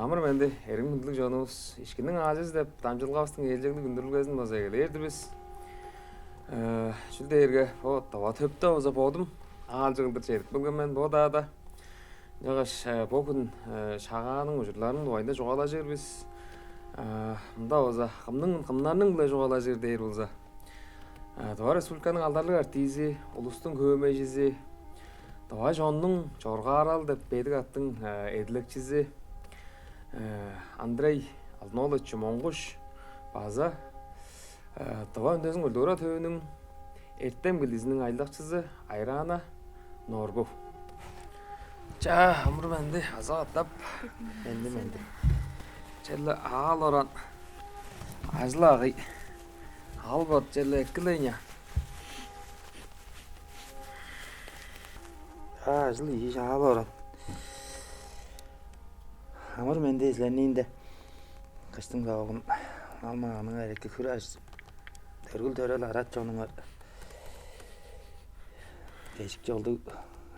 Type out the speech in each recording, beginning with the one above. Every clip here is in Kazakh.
Амыр менде эрин күндүлүк жонубуз ишкиндин азиз деп дамжылгабыздын элжегли күндүлүгөзүн база келерди биз. Шүлдерге о таба төптө оза бодум. Аал жыгылдыр чедип билген мен бодада. Жагаш богун шагаанын ужурларын дуайда жогала жербиз. Мында оза кымнарның биле жогала жер дейр болса. Товар республиканын алдарлык артизи, улустун көмөжизи, Товар жоннун Чорга Арал деп бедик аттын эдилекчиси Андрей Алнолович Монгуш база Това өндөзүн өлдөрө төөнүн эртем билизинин айлакчысы Айрана Норгов. Амыр менди аза аттап менди. Челе аал оран ажлагы албат челе эккилейня. Ажлы иш аал оран. Амыр менде изленинде кыштын кабыгын алмаганын эреке күрәш төргүл төрөл арат жонуңар тешик жолду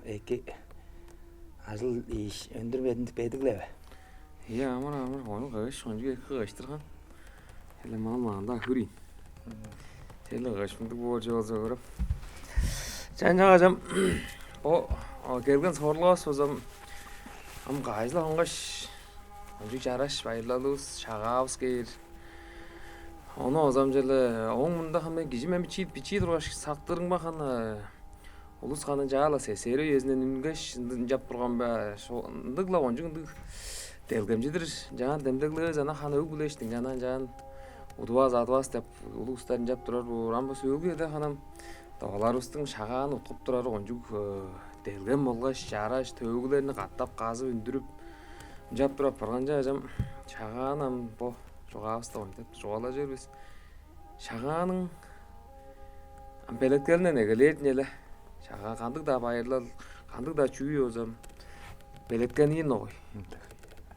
эки ажыл иш өндүрбединдик бедиглебе. Амыр onu кыш онжу эки кыштырган. Эле малмаганда хүрейин. Теле кышмындык болчу болсо көрөп. Жан-жагажам о келген сорлоос болсом кайсыла оңгош онжу жараш байырлалыбыз шагаабыз кейир. Onu ozam jele oң мында хаме кижимен бичи тургаш сактырың бахан улус ханы жаала сесери өзүнөн үнгеш жап турган ба ндыгла онжундык делгемжидир жана демдегле жана ханы өгүлештин жана удубаз адыбас деп улустарын жап турар рамбы сөөгү ханам таваларыбыздын шагааны уткуп турар онжук делгем болгоч жараш төөгүлөрүнү каттап казып үндүрүп жап турап барган жажам шагаанам бо жогабызда ойнап жогала жербиз. Шагаанын белектеринен эгелердин эле. Шагаа кандык да байырлал, кандык да чүй озам. Белеткенин ой.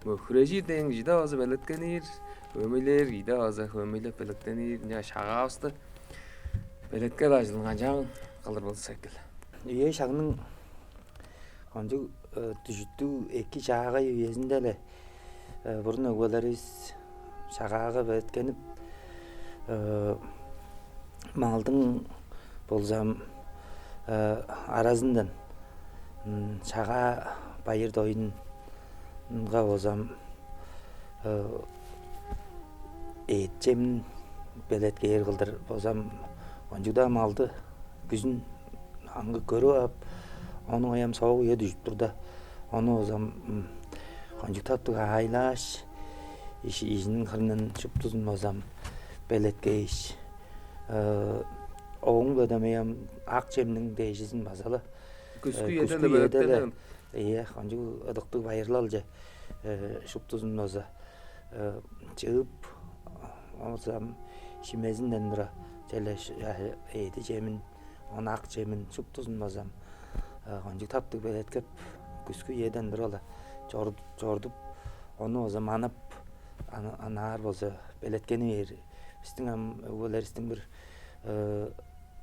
Мөхрежи дең жида оза белеткенир, өмүлөр жида оза өмүлөп белектенир. Я шагаабызды белекке ажылган жан кылыр болсо экел. Шагынын онжу түжүттүү эки жаага үйесинде эле бурун өгөлөрүбүз шагаага белеткенип малдың болсам аразындан шага байыр дойынга болсам эт жемин белеткейер кылдыр болсам онжуда малды күзүн аңгы көрүп ап onu ayam soğuk ya düşüp durda onu o zaman konjuk taptık aylaş işinin kırının çıp tuzun o zaman beletke iş oğun ödemeyem akçeminin değişisin basalı Küskü yedele iya konjuk ödüktük bayırlalca çıp tuzun o zaman çıp o zaman şimezinden dura çeleş eti cemin onu akçemin çıp tuzun o zaman Konjuk taptık beletkep küskü yeden durala jordуп onu o zaman manap anar bolsa beletkeni ber bizdin ham öweleristin bir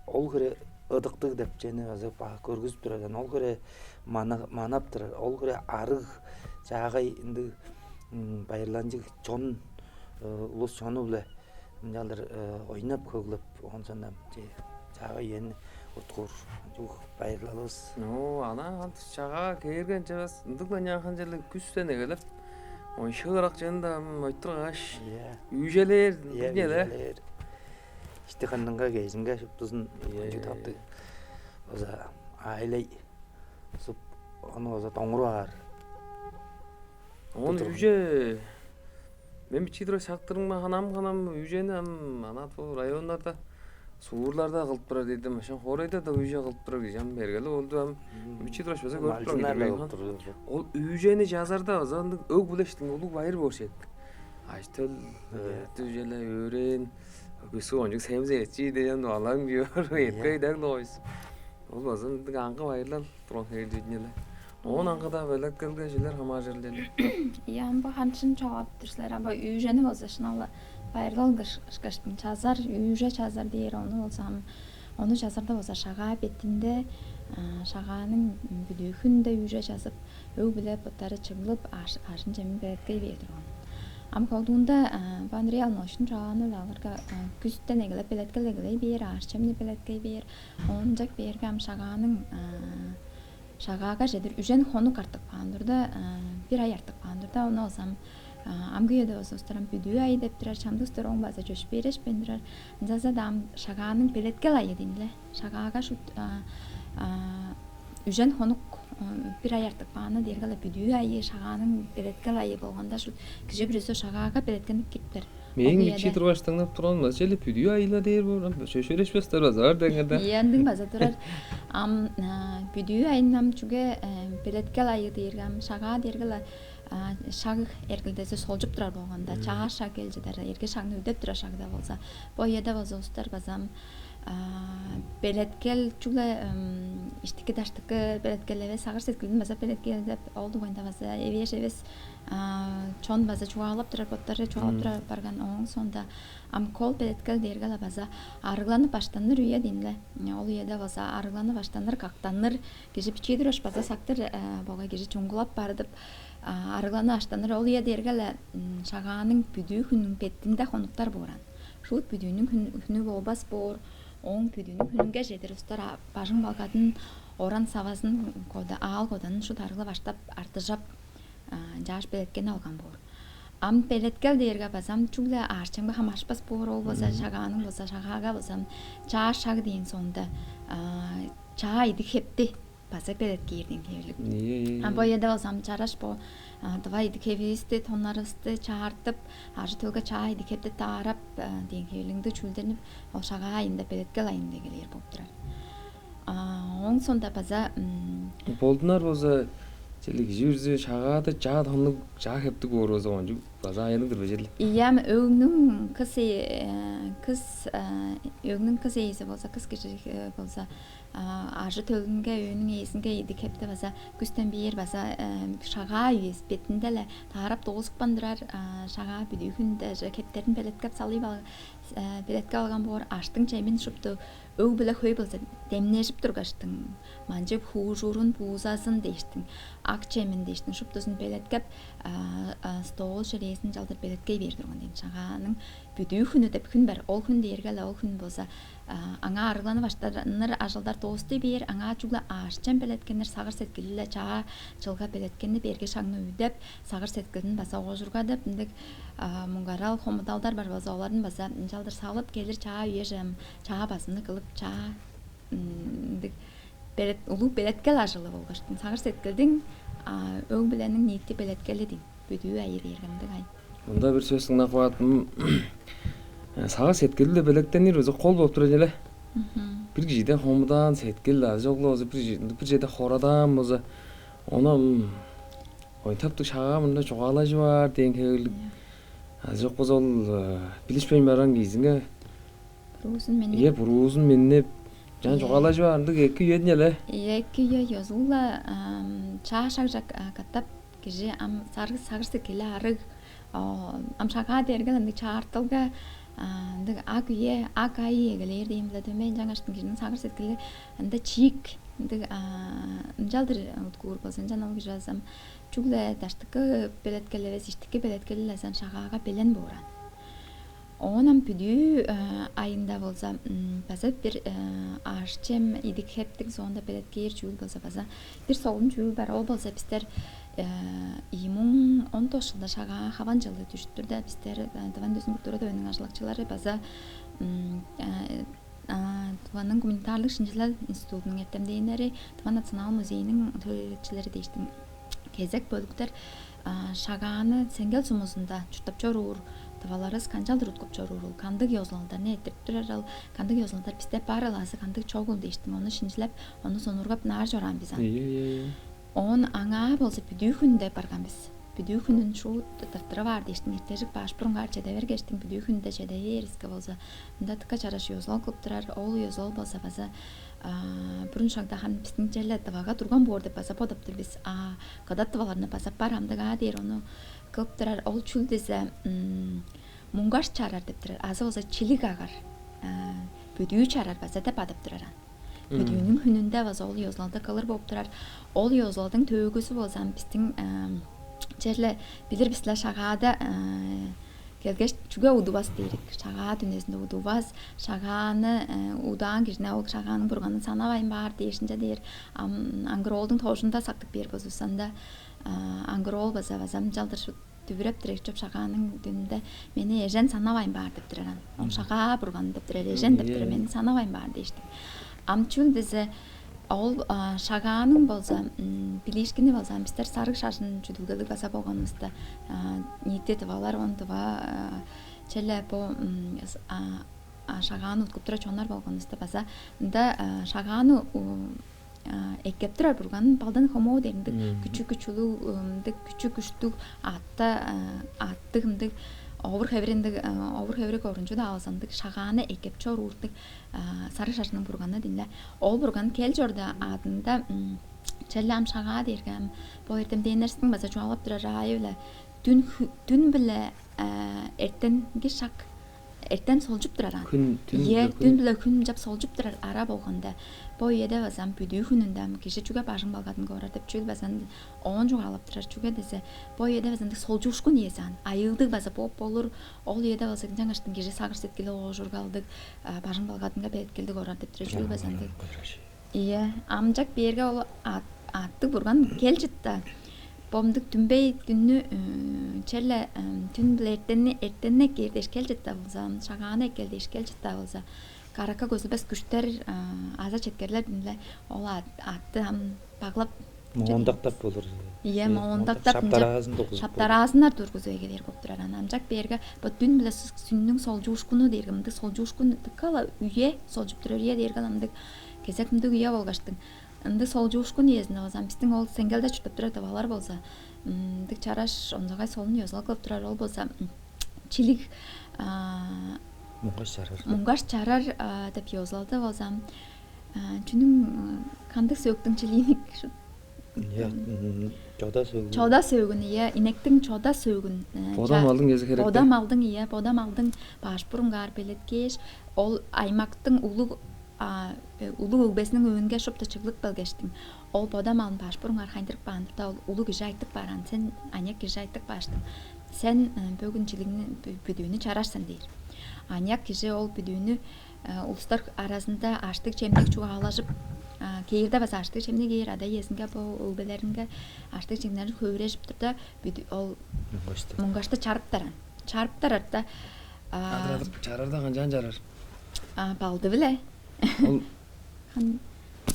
ol göre ıdıktık dep jene azı көргүзүп турат ol göre manap турат ol göre arıg жагай indi байырланжы чон улус чону биле жалдыр ойнап көглөп онсондам жагай ени Utkur, çok bayırlalız. Ana şaga kelgen çabas, ındıkla yankan jelle küstene gelip, on şığırak janda oyturgaş, üjeler, neler? İşte kanınga gezinge şuptuzun jutaptı. Oza aile sup onu oza tongru var. On üje, ben biçidro şaktırma hanam üjeni ana bu rayonlarda. Suurlarda кылып турар дедим. Ошон хоройда да үйжө кылып турар жам бергеле болду ам. Мичи тураш болсо көрүп турам. Ол үйжөни жазарда озондук өг булештин улуг байыр болушет. Аштыл түжеле өрен көсү онжук семзечи деген алаң бийөр эткей даг лойс. Ол озондук аңгы байырлал туран кердинеле. Он аңгыда белек келген жерлер хамажерлеле. Ямба ханчын чагап турсалар, аба үйжөни болсо шынала Bayırlal kışkıştın çazar, yüce çazar diyer onu olsam, onu çazarda olsa şaga betinde шағаның бүдүүхүн да үйже жазып, өу біле бұттары чыгылып, ашын жемін бәлеткей бейдір оған. Ам колдуында Ван Реал ношын шағаны лағырға күстен егілі бәлеткел егілей бейір, ашчемні бәлеткей бейір, он жак бейірге ам шағаның шағаға жедір үжен хону қартық бағандырда, бір ай артық бағандырда, оны олсам амгүйеді осы ұстарам бүдүү ай деп тұрар, шамды ұстар оң база жөш береш бендірар, жазада ам шағаның бәлеткел айы дейінлі, шағаға шут үжен хонук bir ay artık bana dergala büdüğü ayı şağanın beletkel ayı bolğanda şu kije birisi şağaga beletkenip gitler. Мен кичи турбаштаңдап турган желе пүдүү айла дейер бор. Шөшөрешпестер базар деңгеде. Яндың база турар. Ам büdüğü ayınam çünkü beletkel ayı dергам şağa дергала şag ergildese soljup turar bolğanda çağa şag geljeler erge şagны ödep turar şagda bolsa. Boyada baza ustar bazam beletkel çünkü iştiki daştıkı beletkeleve sağır setkilin baza beletkel dep oldu boyunda baza eves çon baza çuvalap turar potları çuvalap turar bargan oğun sonda am kol beletkel dergala baza arıglanıp baştanır üye dinle ol üyede baza arıglanıp baştanır kaktanır gece biçidir baza saktır boğa gece çungulap barıdıp arıglanı açtanır ol üye dergala şağanın büdüğü günün bettinde konuklar boran şu büdüğünün günü bolbas bor oң püdüğünün gününge jedir ustar başın balgadın oran savazın koda ağal kodanın şu tarıgla baştap artıjap jaş beletken algan bor. Am beletkel derge bazam çugle arçamga ham aşpas bor ol bolsa şağanın bolsa şağaga bolsam jaş şag deyin sonda çay idik hepti baza belet girdin kevlik. Am boyada bolsam çaraş bo Давай дикевисте тонарысты чартып, ажы тölge çay dikepte tarap deyin kevlingde çüldeniп, ол şağa ayında beletkel ayında gelir bop turar. Oň sonda baza Boldunar bolsa jelе жүрзө шагада жаа тонлук жаа хептик орозо онжу база аяныңдыр бежеле. Iyam öňnüň kız eýisi bolsa kız kişi bolsa ajı tölgünge öňnüň eýisinde dikepde baza güsten bir baza şağa ýüz betindele tarap dogusup bandyrar şağa büdüğünde jaketlerin beletkep salyp beletke algan bor açtyň çemin şupdy öw bile höý bolsa demneşip durgaşdyň manjyp hujurun buzasyn deýişdiň ak çemin deýişdiň şupdysyň beletkep stol şeresin jaldyr beletke berdirgen diýen şağanyň büdüğü günü dep gün ber ol gün dergele ol gün bolsa aňa arglany başlanır ajaldar dosty bir aňa çugla aşçan beletkenler sagır setkilile çağa çılga beletkenni berge şagny üdep sagır setkilini basa ojurga dep indik mungaral homudaldar bar baza olaryň basa jaldyr salyp gelir çağa üyejem çağa basyny kılıp çağa indik belet ulu beletkel aşyly bolgaşdyň sagır setkildiň öň bileniň niýeti beletkeli diň büdüğü aýyr ýergendik ay. Munda bir söz tыңдап калатым. Сага сеткелде белектенир өзү кол болуп тура эле. Бир кишиде хомудан сеткел жогло өзү бир жерде хорадан болсо onu oytapты шага мында жогалажы бар деген кегилик. Жок болсо ол билишпейм барган кезинге Rusun meni. Ие бурузун менеп жана жогалажы бардык эки үйедин эле. Эки үй язула чашак каттап кижи ам сагыр секеле арык am şağa dergen indi çartılga indi ak üye ak ayı gelir diyeyim de demeyin jangaştın kişinin sagır setkili indi çik indi jaldır utkur bolsan janal gizasam çugle taştıkı beletkelleves iştiki beletkelleves sen şağaga belen boran onam püdü ayında bolsa baza bir aşçem idik heptik sonda beletkeyer çul bolsa baza bir solun çul bar ol bolsa bizler 2019 жылда шаға хаван жылы түштүр да биздер Таван дөсүн культурада өнүң ажылыкчылары база Таванның гуманитарлык шинжилер институтунун эптемдейнери Таван национал музейинин төлөөлчүлөрү дейиштин кезек бөлүктөр шаганы сеңгел сумусунда чуртап чоруур таваларыз канчалдыр уткуп чоруур кандык ёзулалдарны этип турар ал кандык ёзулалдар бизде бар аласы кандык чогул дейиштин ону шинжилеп ону сонургап naar жоран биз Он аңа болса büdüğünde barganбыз. Büdüğünün şu taftara var deýişdiň ertejik başburungar çedever geçdiň büdüğünde çedeýer riske bolsa unda tıka çaraş ýozul kılıp turar ol ýozul bolsa baza burun şagda han bizning jelle tawaga turgan bor dep basa podapdyr biz gadat tawalaryna basap baramda ga der onu kılıp turar ol çül dese mungaş çarar dep turar azı bolsa çilik agar büdüğü çarar basa dep adap turar Büdüğünün hününde vaz ol yozlalda kalır bolup durar. Ol yozlaldın töөгөсү bolsam біздің жерle bilir bisler şagada gelgeç çuga udubas deyrik. Şaga dünesinde udubas. Şagаны udan girne ol şaganın burganın sanavayın бар deyişince deyir. Angırolдың toşunda saktık bir bozusanda angırol baza bazam жалдыр şu tübürep direkt çöp şaganın dününde meni ejen sanavayın бар деп direran. O şaga burgan деп direr ejen деп direr meni sanavayın бар deyişti. Amçun bize ол шаганың болса билишкини болса біздер сарык шашын чудулгалы баса болгонубузда ниеттетип алар онтуба челе по шаганы уткуп тура чонор болгонубузда баса ында шаганы эккеп турар бурган балдан хомо демдик күчүк күчүлүк күчүк күчтүк аттыгымдык Овur хеврек орунчу да алсандык шаганы экеп чор уртык сары шашының бурганына динле. Ол бурган кел жорда адында челлам шага дергем. Бо эртем денерстин баса чоалап турар айылы. Түн биле эртенги шак эртен солжуп турар. Түн биле күн жап солжуп турар ара болгонда. Бо еде басам бүдүү күнүндө киши чуга башын балгатын көрөр деп чүл басан 10 жуга алып турар чуга десе. Бо еде басан солжушкун эсан. Айылдык баса болор. Ол еде баса жаңаштын киши сагыр сеткиле ожургалдык башын балгатынга беткилди көрөр деп тура чүл басан. Ие, амжак берге ол атты бурган келжитта. Bomduk tümbey günü çelle tün biletlerini ertenne geldiş gelcetta bolsa şagana geldiş gelcetta bolsa karaka gözü bes güçler aza çetkerler dinle ola attı ham baglap Moğondaktap bolur. Iya moğondaktap şaptarazınlar turguzu egeler kop turaran amjak berge bu tün bile sünnün soljuuşkunu dergimdi soljuuşkun tıkala üye soljup turur üye dergalamdık кезекимди üye bolgaştın. Ынды солжуушкун иесине болсам биздин ол сеңгелде чүртүп турат балар болсо дик чараш ондогай солун ёзгал кылып турар ол болсо чилик муңгаш чарар деп ёзлалды болсам чүнүң кандык сөктүң чилийник чода сөөгүн ие инектин чода сөөгүн Bodam aldın gezi керек. Bodam алдың башбурунгаар белеткеш ол аймактын улуу өбесінің өңге шопта чыглык белгештин. Ол бодам алын башбурун архайдырып баандырда ол улуу киши айтып баран сен аняк киши айтып баштың. Сен бөгүнчилигини бүдүүнү чарарсың дейир. Аняк киши ол бүдүүнү улустар арасында аштык чемдик чуга алашып кейирде баса аштык чемдик кейир ада эсинге бу ылбелеринге аштык чемдиктерин көбүрешип турда ол муңгашты чарып тарарда Çararda kancan çarar. балды биле. Ол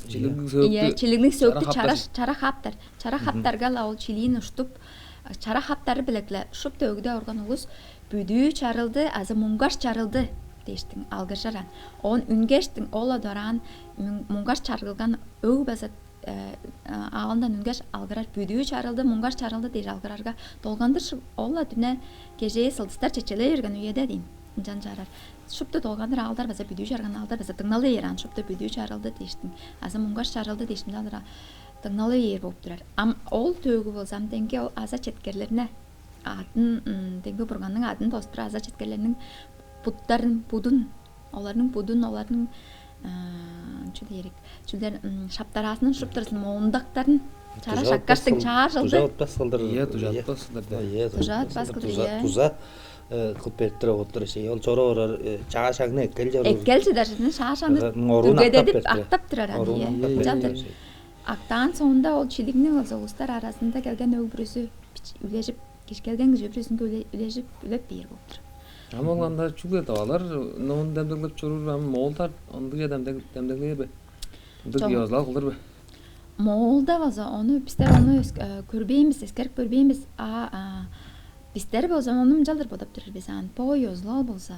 чилигин сөктү чара хаптарга ла ол чилиин уштуп чара хаптары билекле ушуп төгүдө оргон улус бүдүү чарылды азы муңгаш чарылды дештиң алгышаран он үнгештиң ола доран муңгаш чарылган өг баса агындан үнгеш алгырар бүдүү чарылды муңгаш чарылды дейр алгырарга долгандыр ола дүнө кежее сылдыстар чечеле берген үйеде дейм жан жарар шупты долгандар алдар баса бүдүү чарган алдар баса тыңналы еран шупты бүдүү чарылды дештиң азы муңгаш чарылды дештим алдыра тыңналы ер болуп турар ол төгү болсам деңге ол аза четкерлерине атын деңге бурганның атын тостура аза четкерлеринин олардын чүлдер шаптарасынын шуптарсын моундактарын чара шаккаштың чарылды туза кылып берип тура отур ол чороор чага шагына эккелчи дашын шашаны түгөдедип актап турар жалдыр актаан соонда ол чилигинин улустар арасында келген өбүрүсү үлежип киш келген өбүрүсүнгө үлежип үлөп бээр болуптур. Амаланда чугла тавалар нон демдеглеп чорур моолдар андык демдеглебе. Андык ёзлал кылдырбы. Моолда болсо ону биздер ону көрбейбиз, эскерип көрбейбиз. Биздер болсо ону жалдыр бодоп турбуз. По ёзлал болсо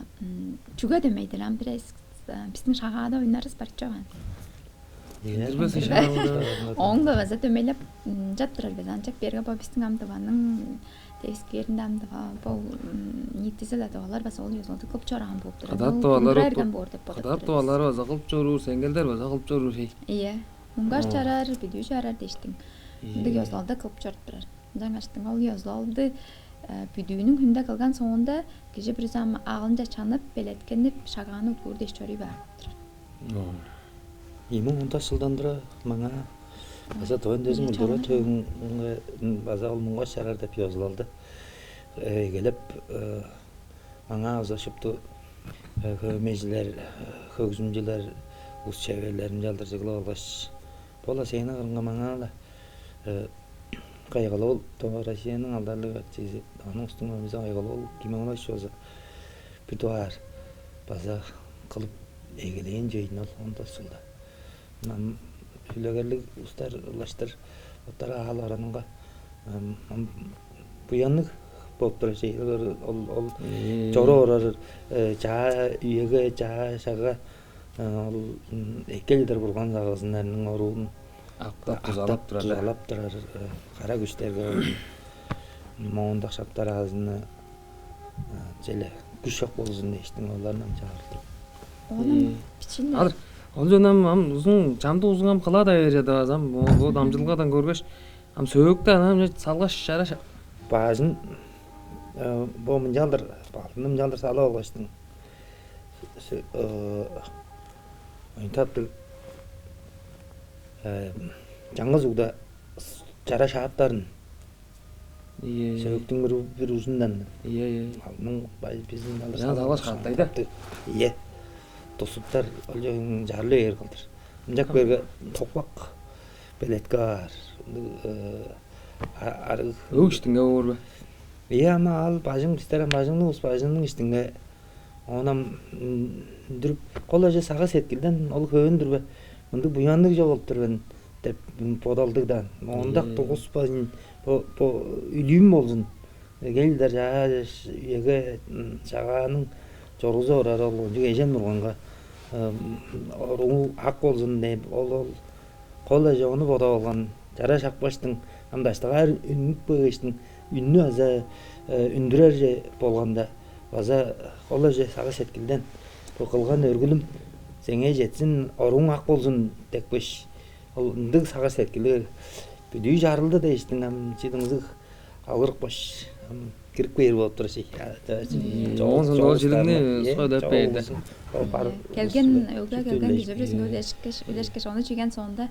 чуга демейдир, биздин шагада ойнарыбыз бар жоган. Оңго баса төмөйлөп жаттырабыз. Анчак берге бо биздин амтыбанын тескеринде амтыга бо ниеттеселе тавалар баса ол ёзлалды кылып чораган болуп турат. Кадап тавалар баса кылып чоруу, сеңгелдер баса кылып чоруу шей. Ие. Муңгаш чарар, бүдүү чарар дештиң. Ндик ёзлалды кылып чорып турар. Жаңаштың ол ёзлалды бүдүүнүн күндө калган соонда киши бир зам агылынча чанып, белеткенип, шаганы көрдөш чорүй бар турар. 2010 жылдан маңа баса тоон дезин үлдөрө төгүн база олмунга шарар деп жазылды. Келеп маңа азашыптı көмежилер, хөгзүмжилер, ус чеберлерин жалдыржыгыла алгаш. Бола сени кырынга маңа да кайгылуу то Россиянын алдарлыгы чизи анын үстүнө биз кайгылуу кимге шоза битуар база кылып эгелеген жейин ал 10 жылда. Нам хүлөгерлик устар улаштыр оттара аларанга буяннык болуп тура шейлер ол жоророр жаа үйеге жаа шага ол экелдер бурган загасынын оруун Алап турар. алап турар кара күчтерге моондак шаптар азыны желе күч жок болсун дештин олардан чыгартып. Onun biçimde. Alır. Ondan am uzun camda uzun am kala da veredi azam. Bu damcılgadan görgeç. Am söğükte anam salgaş şara. Bazın bu mınjaldır, balının mınjaldır sala olgaçtın. Oyntaptı. Жаңыз угда жара шааттарын söğüktün bir uzundan. Iya. Balının bizim mınjaldır Жаңа салгаш каттайда. Iya. Тосуптар олжоң жарлы ер кылдыр. Мынжак берге токпак белеткар. Арык. Өгүштүнгө орбу. Iya ama al bajың истер бажыңны ус бажыңның иштинге онам дүрүп колажа сага сеткилден ол көндүрбө. Мынды буяндык жоголуптур мен деп подалдыгдан. Ондак 9 бажын по үлүм болсун. Келдер жаа үйгө чаганын жоруза орар ол эжен нурганга оруу ак болсун деп ол колажа ону бода болгон жара шакпаштын амдаштыгар үнүп бөгөштүн үннү аза үндүрөр же болгондо аза колажа сага сеткилден бу кылган өргүлүм сеңе жетсин орууң ак болсун деппеш ол ындык сага сеткиле бүдүү жарылды дейштин ам чидиңзык алырыкпаш кирип берип болуп турчу. Жоонсон ол жилиңни сойдоп берди. Kelgen ögde gelgen gece birisi öleşkeş onu çeken sonunda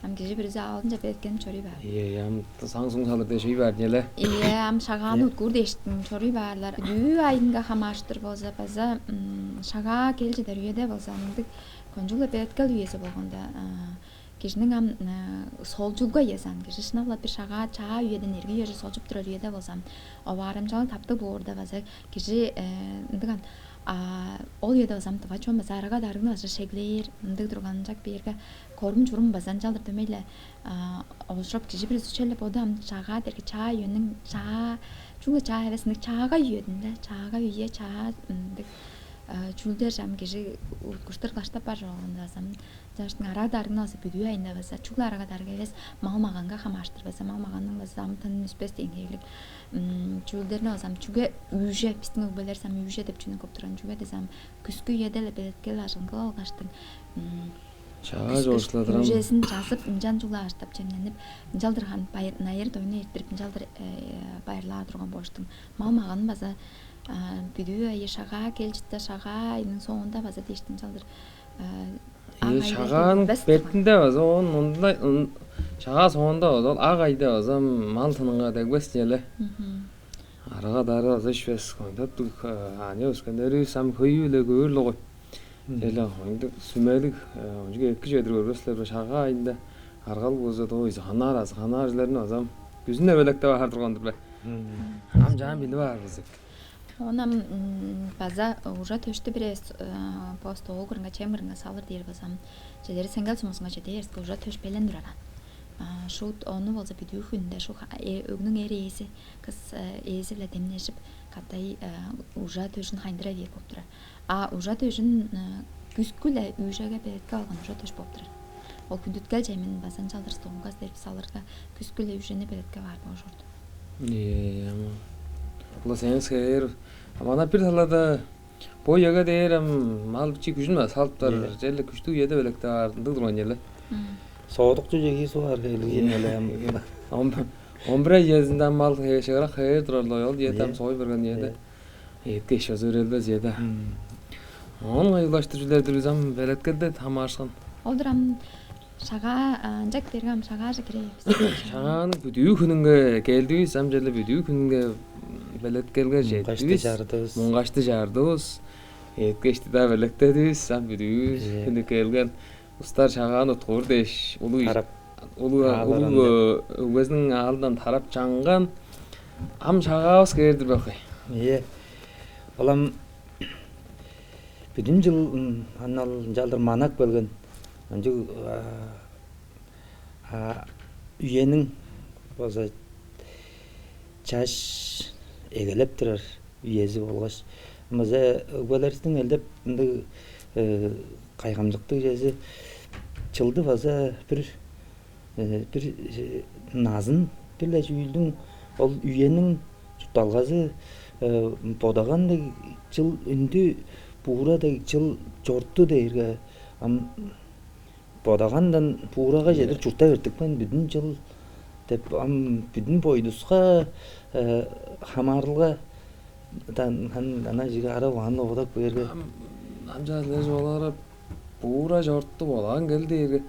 am gece birisi alınca belki çori var. Iya, am Samsung salırdı şey verdi ele. Iya, am şaganı utgur deştim çori varlar. Dü ayınga hamaştır bolsa baza şaga gelce de rüyede bolsa andık. Konjula belki üyesi bolganda kişinin am solculga yesan kişi sınavla bir şaga çağa üyeden ergi üyesi solcup durar üyede bolsa o varımcalı taptı bu orada baza kişi ndigan ol yeda basam tavaçon bazaraga dargın basa şegler ndık durganacak bir yerge korun jurum bazan çaldır demeyle oluşup kişi bir süçelle bodam çağa derki çağa yönün çağa çünkü çağa hevesindeki çağa yödünde çağa üye çağa ndık çulder jam kişi kuştur kaçta par olanda basam Zaten ara dargın olsa büdüğü ayında basa çukla araga dargı eves malmağanga hamaştır basa malmağanın basa amtanın üspes dengeylik çulderine olsam çünkü üje pistin öbelersem üje dep çünkü kopturan çünkü desem küskü yedele beletkel aşınkı olgaçtın Çağa joşladıram. Üjesin жазып injan çukla açtap çemlenip injaldırhan nayır doyunu ertirip injaldır bayırlar durgan boştun malmağanın basa büdüğü ayı şağa gelcitte şağa ayının sonunda basa deştin injaldır Шагаан бертиндээ база онда шагаа соонда бол аг айда база мал тынга дэгвэс яле. Арага дараа база швэс контат аниос канери сам хөйүлэг өөрлөгөө. Яле хонд сүмэлэг онжиг экж өдөр өрөслөр шагаа айда аргал бозод ойс ханаарларын база күзнэ бэлэгтэй хардыргонд бэ. Ам жаан билбэ аргазык. Onam baza уже төштү бирес пост огурга чемгирга салыр дер басам. Желери сенгел сумусунга жетерс уже төш белен дурара. Шут onu болса бидүү хүндө шу өгнүң эрээси кыз эзиле демнешип катай уже төшүн хайндыра бер болуп турар. Уже төшүн күскүлө үйжеге бетке алган уже төш болуп турар. Ол күндүткө жемин басан чалдыр стонгас деп салырга күскүлө үйжени бетке бар болушурду. Iya, Allah sen skär. Amana bir talada boyaga derim mal biçi gücünme salptar jelle güçtü yede belekte ardında durgan yerle. Soğudukça jegi su var gelgen ele. 11 yazından mal şeğra hayır durarlar yol yetem soy bergen yede. Etkeş özörelbez yede. Onun aylaştırıcılardır bizim beletke de tamaşan Олдрам шага жак бергам шага жакребиз. Шаганың бүдүү күнүнгө келдибиз, амжеле бүдүү күнүнгө белеткелге Муңгашты жетибиз. жардыбыз. Муңгашты жардыбыз. Эткечти да белектедибиз, ам бүдүү күнү келген. Устар шаганы утур деш, улуу Тарап улуу өзүнүн алдынан тарап чаңган. Ам шагаабыз керди бакый. Олам бүтүн жыл анал жалдыр манак бөлгөн. Онжу үйенің болса чаш егелеп тұрар үйезі болғаш. Маза өгбелерістің әлдеп қайғамдықты жезі чылды база бір назын бірле жүйілдің ол үйенің жұтталғазы бодағандай жыл үнді буğraday жыл жортты дейірге бодагандан буğraға жедір жұрта бердікпен бүтін жыл деп бүтін бойдусқа хамарлыға ана жиге ара оғанны оғдап берге Амжа лез олары буğra жортты болған келді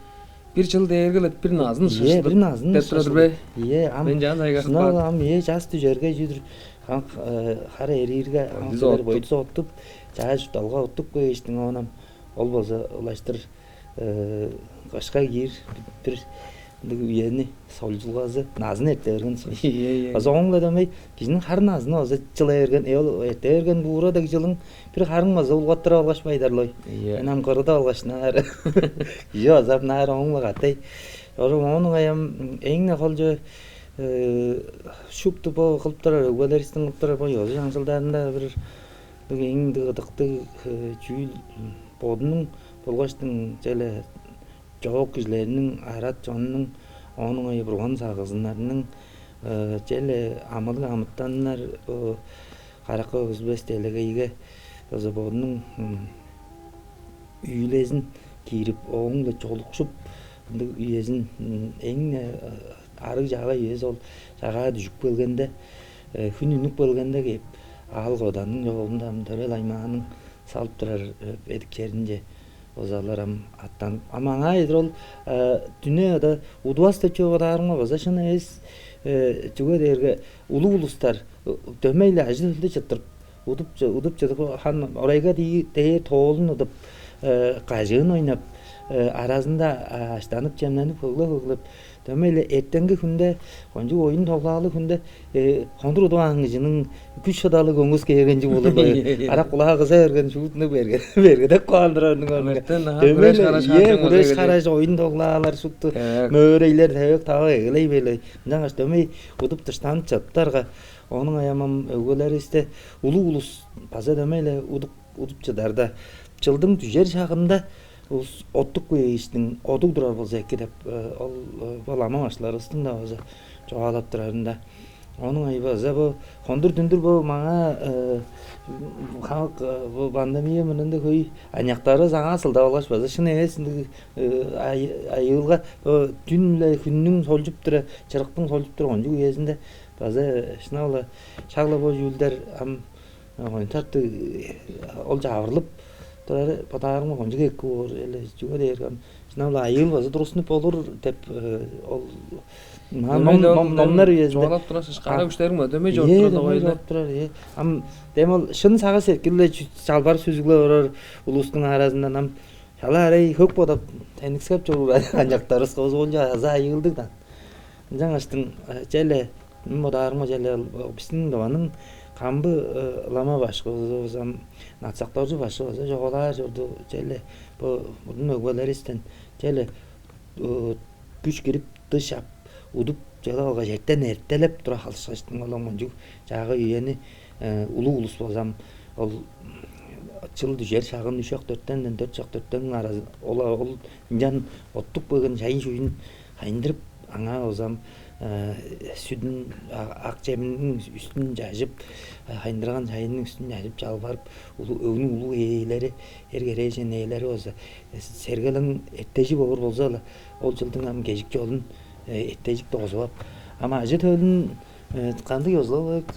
bir жыл дейіргіліп bir назын шашылып бір назын деп тұрады бе? мен жан айғақ сынау жас түжерге жүдір қара ерирге аңсылар бойдысы оттып жаа жұталға оттып көйештің оғанам ол болса олаштыр қашқа кир бір үйені солжылғазы назын ерте берген аза оңла демей кишinin har назыны аза жыла берген ерте берген буğraдаг жылың bir харың маза улғаттыра алғаш байдарлой энам қырыда алғашнар жо азап нар оңла қатай оның аям эңне қолжы шукту по кылыптар өгбелеристин кылыптар по өзү жаңсылдарында бір эң дыгыдыкты жүйүл бодунун болгоштун желе жооқ кишилеринин айрат жонунун онун ой бурган сагызынарынын желе амылы амыттаннар каракы өзбес делегейге өзү бодунун үйлесин кирип оңлы чолукшуп үйесин эң арыг жаға үйесі ол жағаға düşүп келгенде күн үнүп келгенде кеп ал коданын жолунда төрөл аймагынын салып турар эдиктеринже озаларам аттанып амаңа эдир ол дүнөдө удубаста чогодарыңа база шына эс жүгө дерге улуу улустар дөмөйлө ажылды чытырып удуп чыдып хан орайга дее тоолун удуп кажыын ойнап аразында аштанып жемленип көглөп дөмөйлө эртеңки күндө конжу оюн толгаалы күндө кондур удубаңыжынын күч шадалы көңүс келгенжи болуп арак кулага кыза берген шуутуну бергедек куандырардын караш оюн толгаалар сутту мөөрөйлер тебек таба эгелей белей мындагаш дөмөй удуп тыштанып чаттарга онун аямам өгөлеристе улуу улус база дөмөйлө удуп чыдарда жылдың түжер шагында оттук көйгөйүштүн одук турар болсо эки деп ол балама башларыбыздын да өзү жогалап турарында онун айбаза бу кондур дүндүр бу мага халк бу пандемия менен да көй аньяктары саңа сылдап алгаш база шын эмес айылга түн эле күндүн солжуп тура чырыктын солжуп турган үйесинде база шынала шагла бо жүүлдер ойнтарты ол жабырылып Патаарыңа конжуга эки оор эле жүгө дээргам сынала айыл база турусунуп болур деп ол номнар үйесинде жоолап турасыз кара күчтериң дөмөй жортуп турар демол шын сага серкиле жалбар сүзүглө барар улустун арасынан ам шала арай көк бодоп тениксеп жолур анжактарыбыз козгонжа аза айылдык да жаңаштын желе модаарыңа желе биздин добанын камбы лама башкыбызам натсактоожу башыбыза жоголар жорду желе мурдун өгбөлеристен желе күч кирип тышап удуп жалалга жертен эртелеп тура калышаштын олоңонжу жагы үйени улуу улус болсам ол чыл дүжер шагын 3-4 төрттөн арасы ол жан оттук бөгөн чайын шүйүн кайындырып аңа болсам сүдүн ак жеминин үстүн жажып кайындырган чайынын үстүн жажып жалбарып өңнүн улуу ээлери эргерешин ээлери болсо сергелең эртежи болор болсо эле ол жылдын кежик жолун эртежикти козуп ама ажы төлүн кандык озлобек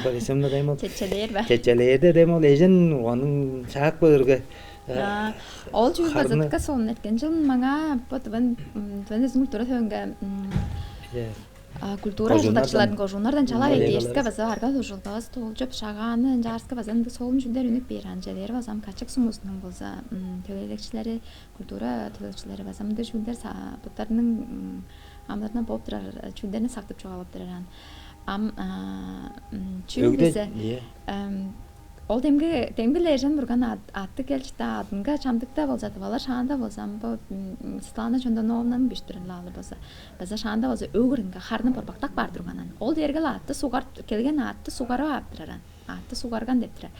баресемде демол чечелерде демол эжен анын чаак бөргө Ол жүй Харны- базатка сон эткен жыл маңа потван культура төнге культура Кожунардан- жылдакчылардын кожунардан чала коллегалар. эдерске база арга ужулбаз толжоп шаганы жарска базанды солун жүлдер үнүк беран жедер базам качык сумуснун болса төлөлекчилери культура төлөлекчилери базамды жүлдер буттарынын амдарынан болуп турар жүлдерин сактып чогалап тураран ам чүлбисе ол демге лежен бурган атты келчте адынга чамдыкта болса балар шаанда болсам бу Светлана Чондоновнан биштирин лалы болса база шаанда болса өгүрүнгө харны борбактак бар турганан ол жерге атты сугар келген атты сугарып аптыраран атты сугарган деп турар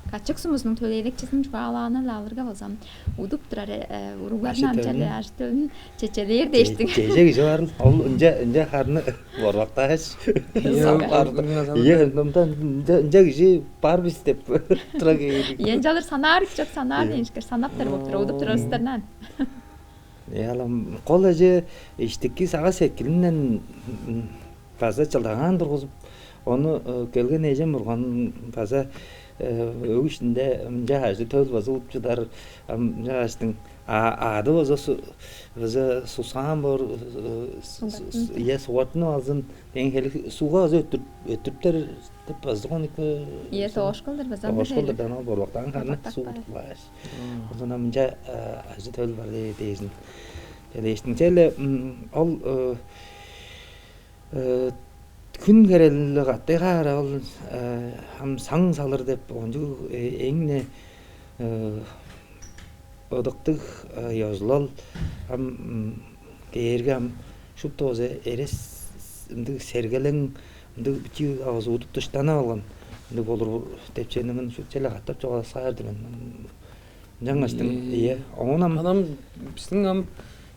качык сумузнун төлөлекчисин чугалааны лалырга болсам удуп турар уруглардын амчалы аштын чечелер дештин Чечек işi var. Ol önce harını borbaktayız. Önce işi var biz dep. ен жалыр санаар жок санаар дейишкер санап берип отур удуп турабыздарнан Yalam kol acı işteki sağa sekilinden fazla çaldan durguzup onu kelgen ecem burgan fazla ögüşünde cahazı töz bazı utçular cahazın adı bazı susan bor ya suatını alsın dengeli suğa ötürtler tep bazı konik ие тоошколдор базам Hoşkollardan al borvaktan karnı su var. O zaman önce acı töl var deyizin. Deyistin çele al күн керелі қаттай қара ол ham saң салыр деп онжу эңне одықтық yazılal ham кейерге ham шуп тозе эрес ындык сергелең ындык бити ağız удуп тыштана алган ындык болур тепченин шу челе каттап чогала саарды мен жаңаштын ие оңунам Adam біздің ам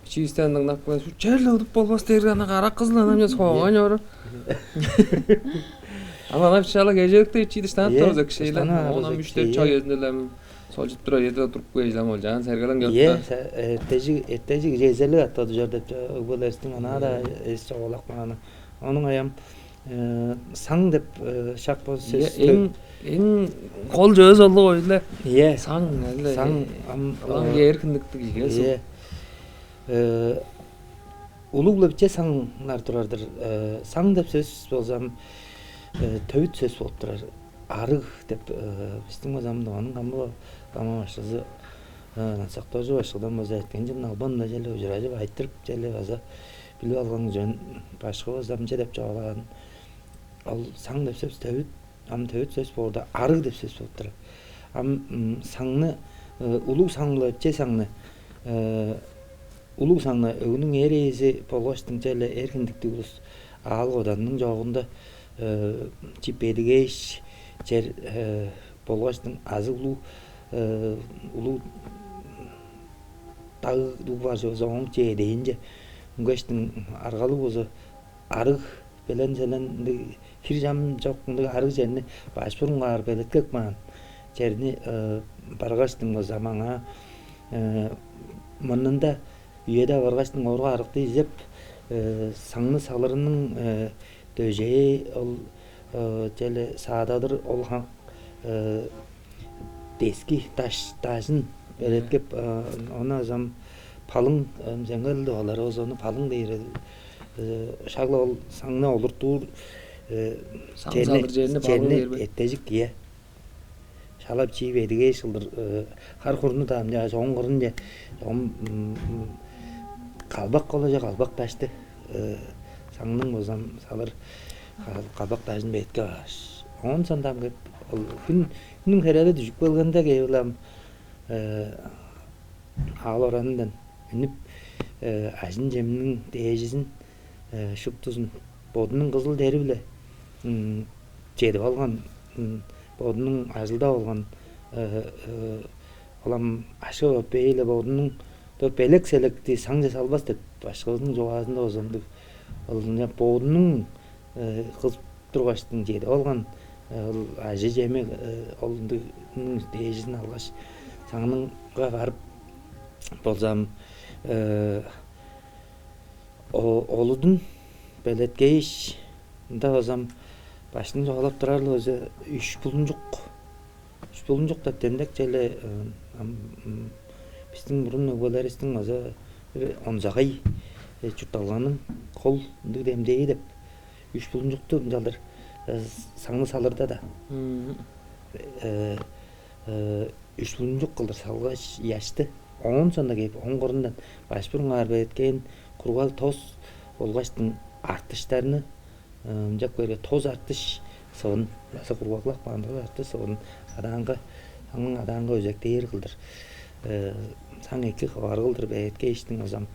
чистендing напкан şu çerle udup bolbas dergana kara kızıl adam ya soğan yor. Ama ana çala gecekte içi dıştan torza kişiler. Ona müşteri çay yedirlem. Solcup durar yerde durup koyacağım olcan. Sergalan ие götür. ettежи жезели аттады жер деп болестин ана да эс чоголак маны онун аям saң деп шак болсо сөз En kol göz oldu oyla. ие Sang elle. saң Adam erkinlikti gigelsin. ие улуглапча саңнар турардыр saң деп сөз болсам төбүт сөз болуп турар арык деп биздин мазамда анын камы башызы сактоожу башыгдан болсо айткан жөн албанда желе ужуражып айттырып желе база билип алган жөн башкы базамча деп жагалаган ал saң деп сөз төбүт ам төбүт сөз болду арык деп сөз болуп турат ам саңны улуу саңлы же саңны улуу саңна өгүнүн эреси болгоштун желе эркиндикти улус ал оданын жогунда чипедигеш жер болгоштун азы улуу тагы дугбажы оң же дейинже үнгөштүн аргалы болсо арык белен желен кир жам жокундагы арык жерини башбурунга белеткек ман жерини баргаштын болсо мага мынында үйөдө баргаштын орго арыкты изеп саңны салырынын дөжеи ол желе саададыр ол дески ташын белеткеп оны азам палың жеңелди алар озону палың дейир шагла ол саңны олуртуур жерини ettежик ие шалап чийип эдиге шылдыр кар курну таам жа чоң кырын же калбак коло же калбак ташты саңның болсам салыр калбак ташын бетке баш он сандам кеп ол күнүн керели түшүп келгенде кейбилам ал орандан үнүп ажын жемнин дээжисин шуптузун бодунун кызыл дери биле жетип алган бодунун ажылдап алган алам ашы бейле бодунун белек селекти саң жасалбас деп башкыбыздын жобасында озондук ал бодунун кызып тургаштын жетип алган ажы жеме олдун дээжисин алгаш саңныңга барып болсам олудун белеткейиш мында болсам башын жоголоп турарлы өзү үч булунжук деп демдек желе Биздин мурун өгбөлөрүбүздүн өзү онжагай чурталганын кол демдеги деп 3 булунжукту жалдыр саңны салырда да 3 булунжук кылдыр салгаш яшты оң сонда кеп оң корундан баш бурунга арбеткен кургал тоз болгачтын артыштарыны жак бере тоз артыш сыгын баса кургаклак баандыгы артыш сыгын адаанга саңын адаанга өзектейер кылдыр саң эки кабар кылдыр бетке иштин озам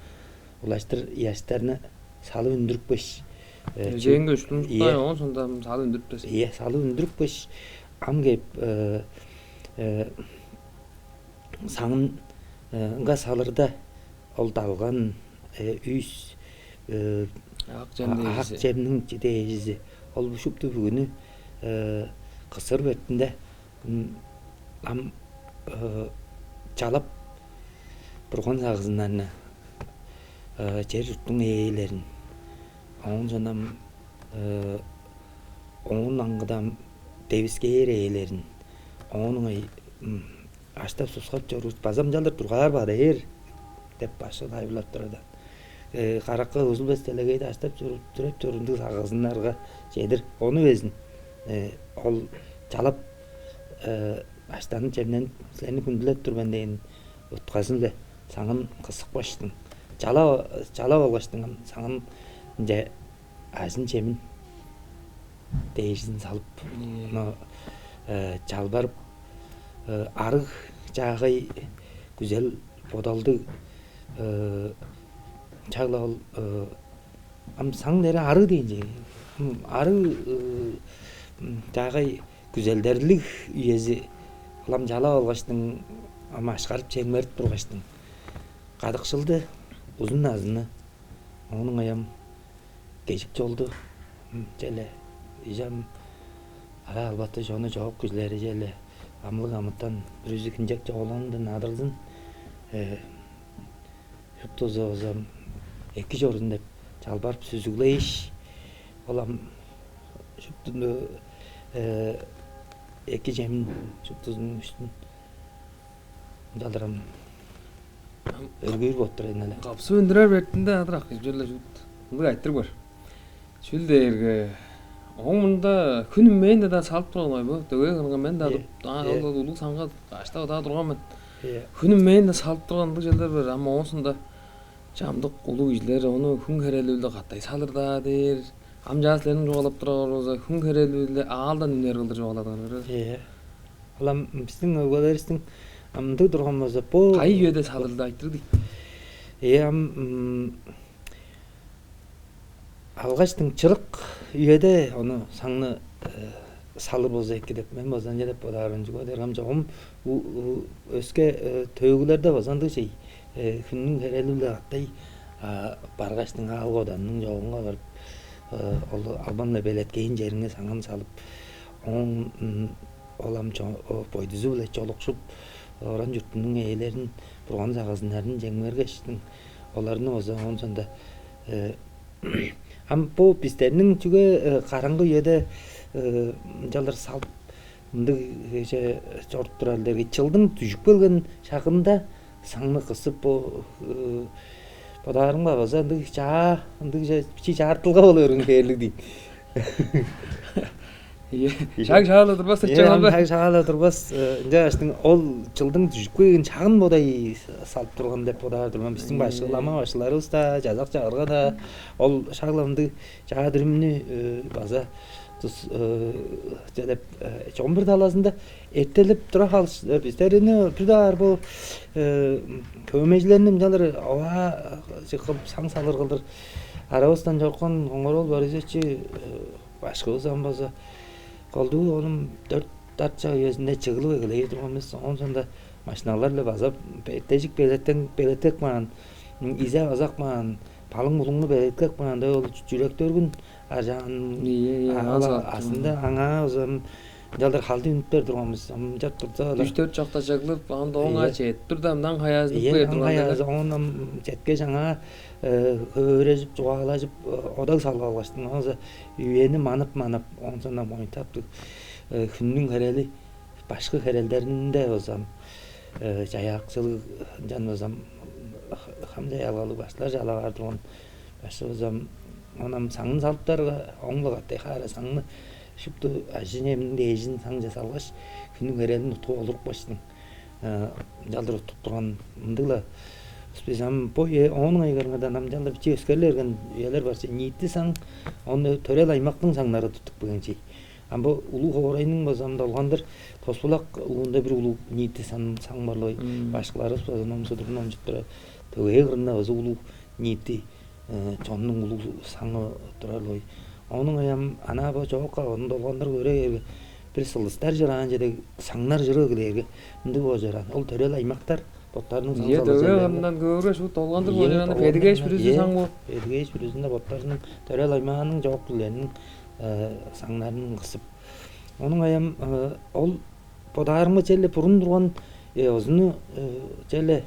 улаштыр яштарыны салып үндүрүкпөш Жеңге 3 булунжуктай оң сонда салып үндүрүп берсең. салып үндүрүкпөш ам кеп саңынга салырда ол далган үйс Ак жемде ак жемнин дээжиси ол ушупту бүгүнү кысыр бетинде ам жалап бурган сагызынарына жер журттун ээлерин оң жанам оңун аңгыдам дебискейер ээлерин оңуңай аштап сускап жорубуз базам жалдыр тургаар бадыр деп башы тайбылап турады каракка узулбес делегейди аштап жүрүп жорунду сагызынарга жедир ону безин ол жалап аштанын жемнен силерни күндүлөп турбан деген уткасын эле саңын кысыкпаштың жалап алгаштың саңын же азын жемин дээжисин салып жалбарып арык жаагай güzel бодалды чагла саң дере ары дейинже ары жаагай güzelдерлик үйези алам жалап алгаштың ашкарып чеңмерип тургаштың кадыкшылды узун азыны онун аям кечик жолду желе ижам ара албатты жону жооп күзлери желе амлык амыттан бир жүз кинжек жоголондун адырдын шуптузозам эки жорун деп жалбарып сүзүглейиш олам шуптунду эки жемин шуптузунун үстүн жалдырам өргүйүр болуп турайын эле Капсы өндүрөр бертинде адыраак жерле жут. Мындай айттырып көр. Чүлдерге оң мында күнүм мен да салып турган ойбу. Төгө кырган мен да улуу саңга аштап да турган мен. Күнүм мен да салып тургандык жерлер бар. Ама онсунда жамдык улуу кишилер ону күн керелүүлдө каттай салырдадыр. Амжаасыларын жоголоп турганыбызда күн керелүүлдө аалдан үнөр кылдыр жоголадыгар. Алам биздин өгбөлөрүбүздүн амды турган болсо по Кай үйөдө салырды айттырдык. Алгаштың чырык үйөдө ону саңны салыр болсо эки деп мен болсам деп бодарын жугадыргам жогум өскө төгүлөрдө болсондук шей күндүн керелүүлдө каттай баргаштың аал оданның жогунга барып ол албан эле белеткейин жериңе саңын салып оң олам бойдузу эле жолукшуп оран журтунун ээлерин бурган сагызынарын жеңмергештин олардын болсо онсонда ам бу биздердин чүгө караңгы үйөдө жалдыр салып мындык жоруп турарларга чылдың түшүп келген шагында саңны кысып бодаарыңба болсо ындык жартылга боло берген кээрлик дейт. Шаг шагала турбас чагалда. Шаг шагала турбас жаштың ол жылдың түшүп келген чагын бодай салып турган деп бодоор турган биздин башкылама башларыбыз да жазак жагырга да ол шагламды жаа дүрүмүнү база деп чоң бир таласында эртелеп тура калыш биздерини бир даар бул көмөжлеринин жалыр аба чыкып саң салыр кылдыр арабыздан жоккон оңорол бар эсечи башкыбыз болсо колду онун 4 жак үйөсүндө чыгылып эгелей турган эмес онсонда машиналар эле базап тежик белетек менен изе базак менен балың булуңду белеткек менен ол жүрөктөргүн ар жагын астында аңа озом жалдыр халды үнүттөр турганбыз жат турса 3-4 жакта чыгылып анда оңа чет турда мындан хаязып кое турган оңдан четке жаңа өрөзүп жугалажып одаг салып алгаштын азы үйени манып онсонда моюнтап күндүн керели башкы керелдеринде болсом жаякчылык жанбасам хамжай алалы башлар жалагар турган башыбызам анам саңын салыптарга оңлогаттай хара саңны шупту ажинемин дежин саң жасалгаш күнүң эрелин утуп олурук баштың жалдыр утуп турган мындыгла спесам бой onun айгарыңадан амжалда бичи өскөрлерген үялер барчы ниитти саң оны төрел аймактын саңнары туттук бөгенчи амбо улуу хорайның базамда алгандыр Тосбулак улунда бир улуу ниитти саң барлой башкалары номсудурун онжуттура төгөй кырында өзү улуу ниитти чоннун улуу саңы турарлой onun аям ана бо жокка онда алгандар көрө бир сылыстар жаран жеде саңнар жыры килерге мынды бо жаран ол төрел аймактар боттарының Iya tövbe gamdan görge şu dolgandır bu jarаны pedgeç birisi saң bu. Pedgeç birisinde bottарының төрел аймагынын жооптууларынын саңнарын кысып. Onun аям ол подарымы челе бурун турган өзүнү челе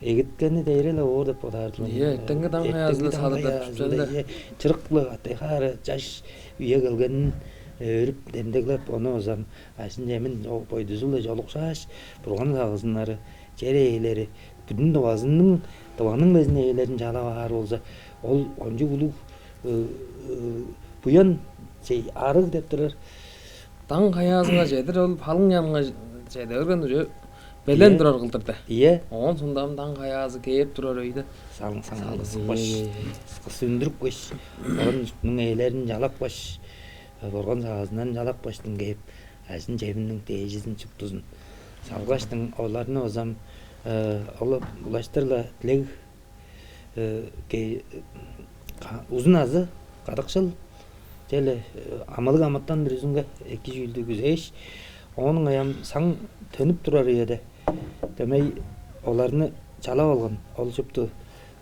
эгиткени дейреле орда подарды. Iya теңге таң аязды салып чөнде. Чырыклы атайхары жаш үйө келгенин өрүп демдеглеп оны озам асын жемин бойдузулы жолукшаш бурган агызынары жерейлери бүтүн дубанын мезинелерин жалабаар болсо ол онжу улуу буян арык деп турар Таң аязына жедир ол палың янга жеде өргөндү белен турар кылдырды. Ие. Он сундам таң аязы кээп турар өйдө. Саң баш сүндүрүп кош. Onun эйлерин жалап кош. Боргон сагазынан жалап коштун кээп асын жебинин тежисин чуптузун салгаштың оларны озам олып булаштырла тилег узун азы кадыкшыл желе амалык аматтан бир үзүнгө 2 жүйүлдү күзөш onun аям саң төнүп турар эде демей оларны жалап алган ол чупту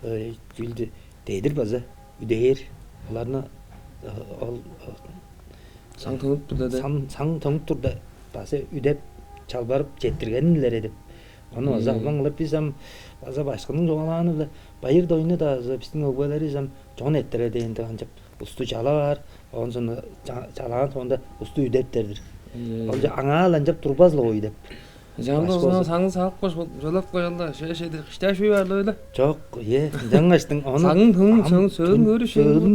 жүйүлдү дейдир база үдейер оларны ол Saң tönüp turda da. Saң tönüp turda bası üdep çalbarıp жетtirгенилер деп. Onu заманлап бизам база башкынын жогаланы да байыр дойны да биздин өгбөлөрү жон эттере дегенде канчап усту жалар, онсун жалаган сонда усту үдептердир. Ол аңа ланжап турбазлы ой деп. Жаңда саңын салып кош жолап коялда шешеди кышташуу барды ойло. Жок, жаңаштың оны саңын төнүп сөзүн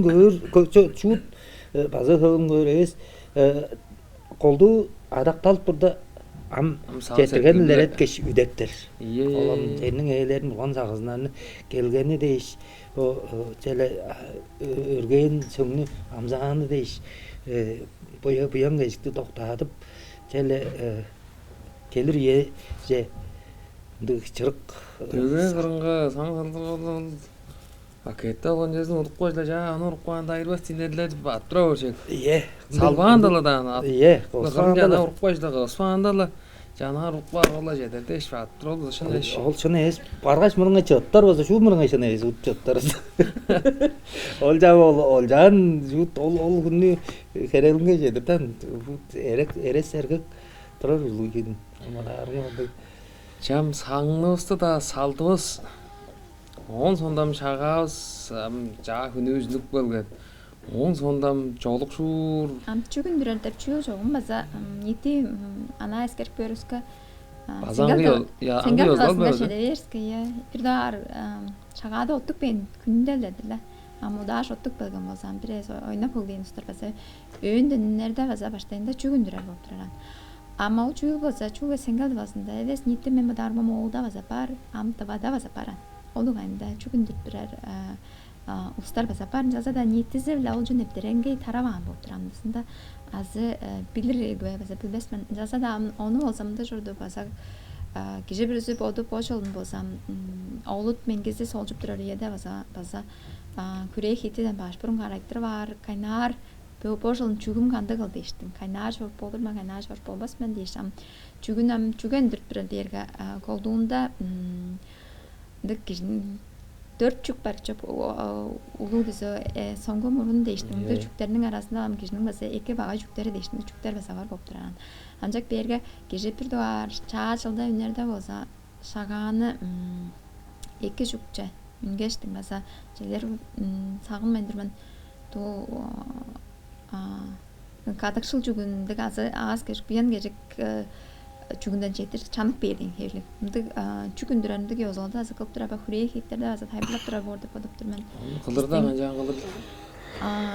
көрүшү. Чут базы хылым көрөс колду адакталып турда ам жетиргенилер эткеш үдептер. Олам сенин эйлерин булган сагызынан келгени дейиш. О желе өргөн сөңнү амзааны дейиш. Буян кезикти токтатып желе келир же чырык Төгө кырынга саң салдырган Pakette olan cezin unutup koydular ya, onu unutup koyanda ayırmaz dinlediler attıra olacak. Iye. Salbandalıdan. Iye. Kırınca unutup koydular, Osmandalı. Cana unutup var ola jederde iş var, attıra oldu şuna iş. Ol şuna iş, bargaç mırınga çıttar olsa şu mırınga şuna iş ut çıttarız. Olcan, ol günü kerelinge jedirden, eres erkek turar ulu gidin. Cam sağınızda da saldığız. Он сондам шагабыз жаа күнүбүздүк болгон. Он сондам жолукшуур. Чүгүндүрөр деп чүгө жогум база нити ана эскерп көрүскө. Базаңгы я аңгы озал бөлдү. Верская. Бирдар шагада оттук бен күндөлдүлө. Амудаш оттук болгон болсам бирез ойноп болгон устар база өндүнөрдө база баштайында чүгүндүрөр болуп турган. Ама о чүгү болса чүгү сенгел басында элес нити мен дарма молда база бар, амтабада база бар. Oluganda çükündür birer ustar basapar jaza da niyetize bile olcu nepterenge taravan bolup turamdısında azı bilir göğe basa bilbesmen jaza da onu olsam da jurdu basa gece bir üzüp odup boş olun bolsam oğlut mengizde solcup durar yede basa küreye hitiden başburun karakteri var kaynar boş olun çüküm kandı kıl deştim kaynar şorp olur mu kaynar şorp olmasmen deştim çükündür birer derge kolduğunda dık kişinin 4 çük var çöp ulu bize songo murun değiştim. Bu çüklerinin arasında am kişinin mesela iki bağa çükleri değiştim. Çükler mesela var bop duran. Ancak bir yerge gece bir doğar çağçılda ünlerde olsa şaganı iki çükçe ün geçtim mesela şeyler sağınmayındır ben to kadıkşıl çükündeki az geçip bir yan gecek çükünden çektir çanık berdin herlik. Mındık çükündürendик yozalda azı kılıp duraba hüreye hitlerde azı taybılap duraba orada padıp durman. Kılırda ben can kılırda.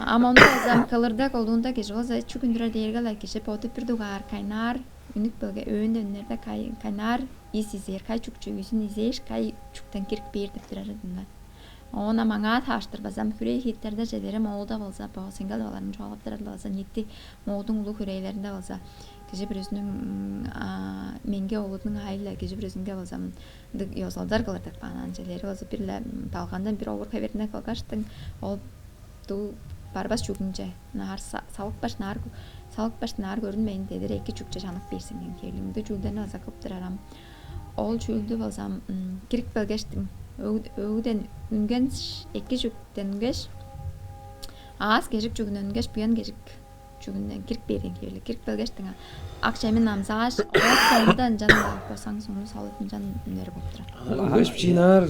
Ama onda azam kalırdak olduğunda gece olsa çükündürer değergeler kişi potup bir dugar kaynar. Ünlük bölge öğünde önlerde kaynar is izler kay çükçü yüzün izler kay çükten kirk berdip durar edinler. Ona maňa taştır bazam hüreye hitlerde jederim olda bolsa bu singal dolarım çoğalap durarlar bolsa nitti moğdun ulu hüreylerinde bolsa kişi bir özünün menge oğlunun hayla kişi bir özünge bolsam yozaldar kılırdık banan jeleri bolsa birle talgandan bir over kaverine kalgaştın ol du barbas çükünce nar salık baş nar görünmeyin dedi iki çükçe çanık bersin gen kerlimde çülden azakıp duraram ol çüldü bolsam kirk belgeştim öğüden üngenç iki çükten üngeç az gecik çükünden üngeç buyan gecik çükünden kirk berden kerli kirk belgeştin akşamın namzaş sondan canla bosan sonu salıtın can nere boptura Beş biçinar.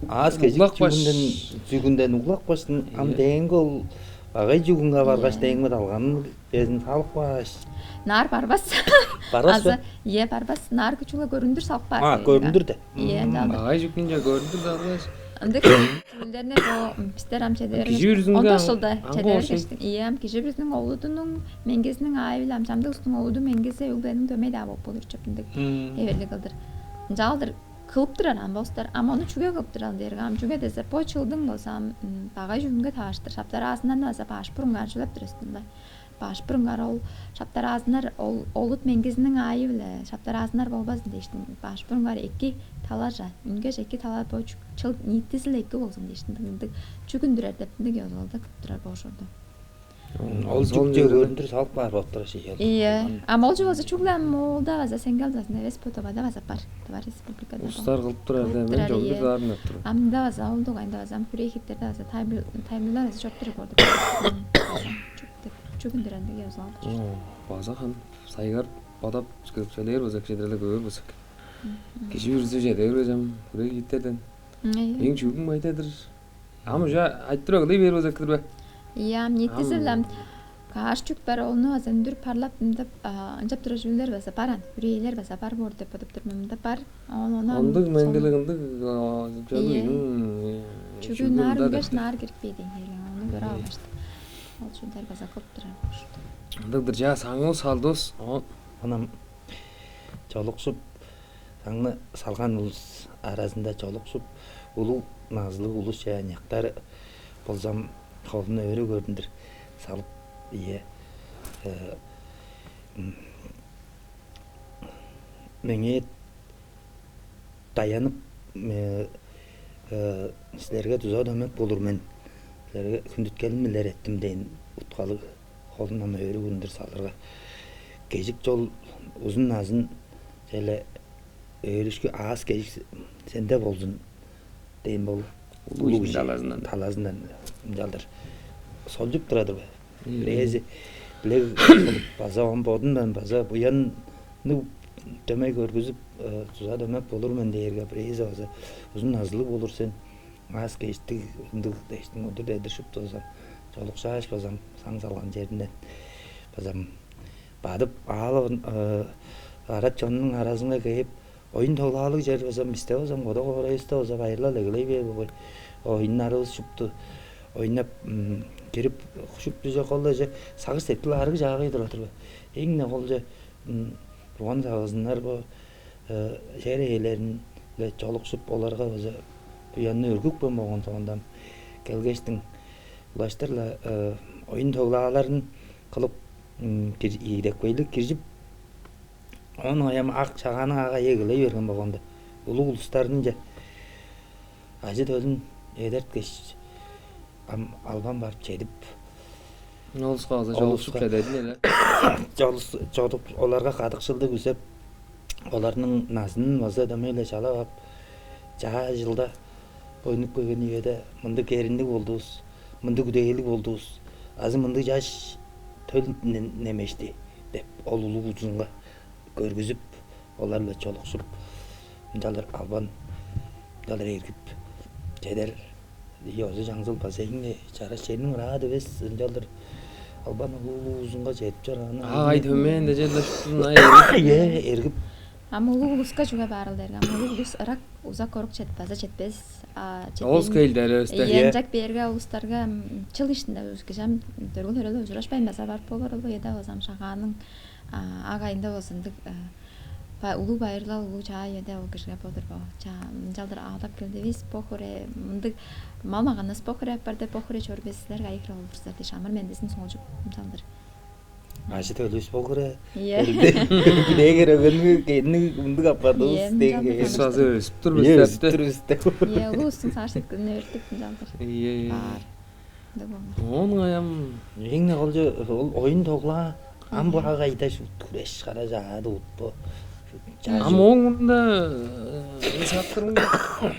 Az gecik Uglak baş. çügünden uglak başın am deýen ol bagay çügünge bargaç deýen algan bezin salyk baş. nar barbas Barbas azı ye barbas nar küçüle göründür salp bar. Ha göründür de. Ye dalda. Ay jükünce gördür da arkadaş. Anda çöllerine o pisteram çeder. Kişi yüzünde Onda an- şolda an çeder olsun. geçtin. İyem kişi birisinin oğludunun mengesinin ayıbıyla amcamda üstün oğludu mengesi öğbenin dömeyi daha bop olur çöpünde. Everli kıldır. Jaldır kılıp duran bostar ama onu çüge kılıp duran dergam çüge dese poçuldun bolsam baga jünge taştır. Şaptar ağzından da baş burun garçılap durustunda. Baş burun gar ol şaptar ağzınar olut mengesinin ayıbıyla şaptar ağzınar bolbazın deştin. Baş burun gar iki talaja ünge iki tala poç çıl nittisile iki bolsun deştin. Çükündürer depinde gözalda kılıp durar boş orada. Ol çükçe göründür salyk bar boptura şey. Iya, ama olcu olsa çuklan molda vaza sengel das neves potovada vaza par. Var respublikada. Ustar kılıp durar da Kılıp ben çok durar, bir zarın öptürüm. Amda vaza oldu gayda vaza püre hitlerde vaza time'lar vaza çok direk orada. Çok indürende yazaldı. Baza han saygar badap çıkıp söyler bozak şeylerle görür bozak. Kişi yüzü jeder hocam buraya gittin. En çubuk maydadır. Ama ja ayttırak da bir bozak kırba. Iya, nittisizlem. Karşı çük bar olnu vaza dur parlap da ancap durajüller vaza paran. Püreler vaza par borda padıp durmamda par. Ondık mengeliginde Çünkü nar güneş nar girip beyden geliyor. Onu göre almıştı. Ol şunlar vaza kılıp durarmış. Ondık ja saňy saldos. Anam çoluksup saňny salgan ulus arasında çoluksup ulu nazlı ulu şäňekler bolsam koluna öre görünür salıp iye meňe dayanıp sizlerge tuza dömek bolurmen. Sizlerge kündütkelimler ettim deyin utkalı koluna öre görünür salırga. Gecik jol uzun nazın şöyle öyrüşkü ağız gecik sende bolsun deyin bol. Ulu talazından. Talazından jaldır. Soljup duradı be. Lezi bile baza on bodun ben baza bu yan nu demek görgüzüp tuza demek bolur men deyirge brezi baza uzun nazlı bolur sen ağız geçti ındık deştin odur dedirşip tozam çoluk şaş bazam saň salgan jerinden bazam badıp ağalı arat çonunun arasına kayıp oyun tolalık jer bazam iste bazam oda oraya iste bazam ayırla legley be bu oyunlarız şuptu oynap girip şup düze kolda sagız septil arıgı jagıydır otur be eň ne kolja ruan sagızınlar bu şerehlerinle çoluksup olarga baza bu yanına örgük bolmagan soňdan kelgeçtin ulaştırla oyun toglaların kılıp iyidek koylup kirjip onu ayam ak çağanı ağa yegile bergen bolganda ulu uluslarınca ajı dözün edert geç alban barıp çedip Ne olsa kaza çalışıp kededin ele. çolup olarga kadykçyldyk üsep olarnyň nazynyn vaza demeyle çalap jaha jylda oynup koygan ýerde mındyk erindik boldubuz mındyk üdeýlik boldubuz azy mındyk jaş töl nemeşdi dep ol ulu uzunga görgüzüp olarla çoluksup jalar alban jalar ergip jeder ýozy jaňsyl baseňe çara şenin rahat bes jalar alban ulu uzunga jetip jarany Ay dömen de jella şutun ay. ye ergip Ама улуска жуга барылдырга. Улус ырак узак корук четпаза четпес. Ол скейлдер өсте. Янжак берге улустарга чыл ишинде өзгежем төргөл төрөлө ужурашпайм баса бар болор ол еда озам шаганың агайында болсундук улуу байырлал улуу чаа еда ол кишиге бодур бо. Ча жалдыр аалап келдибиз похоре мындык малмаганас похоре барды похоре чорбесилер айкра олурсуздар деш амыр мендесин соңжуп жалдыр. Ажы төлөс болгура. Иә. Дегер өгөнү кенни мындык апардыбыз деге. Сазы өсүп турбуз да. Иә, улустун саарсыт күнү өртүк жалдыр. Иә. Бар. Оның аям Эң олжо ол оюн тогла ам буга айда шу күреш кара жаады утпу. Ама оңында саттырың